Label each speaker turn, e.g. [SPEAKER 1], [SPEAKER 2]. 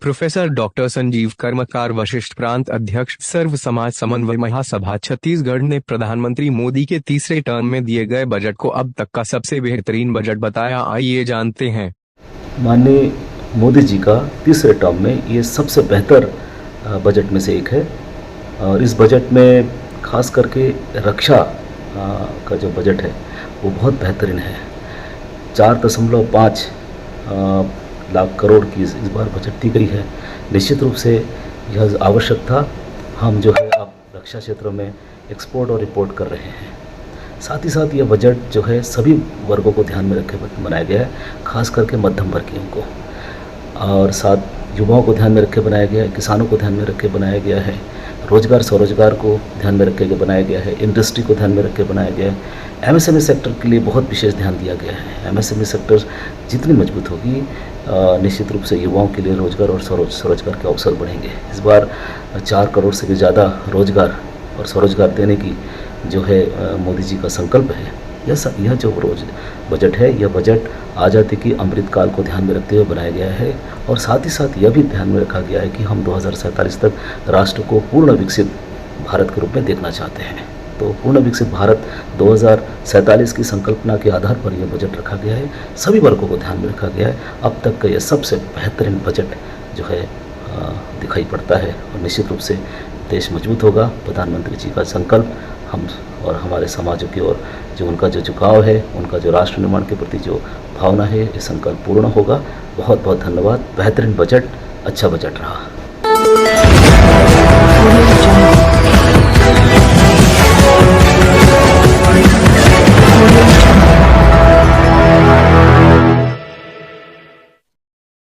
[SPEAKER 1] Professor doctor Sanjeev कर्मकार, वशिष्ठ प्रांत अध्यक्ष, सर्व समाज समन्वय महासभा छत्तीसगढ़ ने प्रधानमंत्री मोदी के तीसरे टर्म में दिए गए बजट को अब तक का सबसे बेहतरीन बजट बताया। आइए जानते हैं।
[SPEAKER 2] माननीय मोदी जी का तीसरे टर्म में ये सबसे बेहतर बजट में से एक है और इस बजट में खास करके रक्षा का जो बजट है वो बहुत बेहतरीन है। 4.5 लाख करोड़ की इस बार बजट दी गई है। निश्चित रूप से यह आवश्यक था। हम जो है अब रक्षा क्षेत्र में एक्सपोर्ट और इंपोर्ट कर रहे हैं। साथ ही साथ यह बजट जो है सभी वर्गों को ध्यान में रखे बनाया गया है, खास करके मध्यम वर्गीयों को, और साथ युवाओं को ध्यान में रखे बनाया गया है, किसानों को ध्यान में रखे बनाया गया है, रोजगार स्वरोजगार को ध्यान में रखे बनाया गया है, इंडस्ट्री को ध्यान में रखे बनाया गया है। एमएसएमई सेक्टर के लिए बहुत विशेष ध्यान दिया गया है। एमएसएमई सेक्टर जितनी मजबूत होगी निश्चित रूप से युवाओं के लिए रोजगार और स्वरोजगार के अवसर बढ़ेंगे। इस बार 4 करोड़ से भी ज़्यादा रोजगार और स्वरोजगार देने की जो है मोदी जी का संकल्प है। यह जो बजट है, यह बजट आज़ादी की अमृत काल को ध्यान में रखते हुए बनाया गया है और साथ ही साथ यह भी ध्यान में रखा गया है कि हम 2047 तक राष्ट्र को पूर्ण विकसित भारत के रूप में देखना चाहते हैं। तो पूर्ण विकसित भारत 2047 की संकल्पना के आधार पर यह बजट रखा गया है। सभी वर्गों को ध्यान में रखा गया है। अब तक का यह सबसे बेहतरीन बजट जो है दिखाई पड़ता है और निश्चित रूप से देश मजबूत होगा। प्रधानमंत्री जी का संकल्प हम और हमारे समाजों की ओर जो उनका जो झुकाव है, उनका जो राष्ट्र निर्माण के प्रति जो भावना है, ये संकल्प पूर्ण होगा। बहुत बहुत धन्यवाद। बेहतरीन बजट, अच्छा बजट रहा।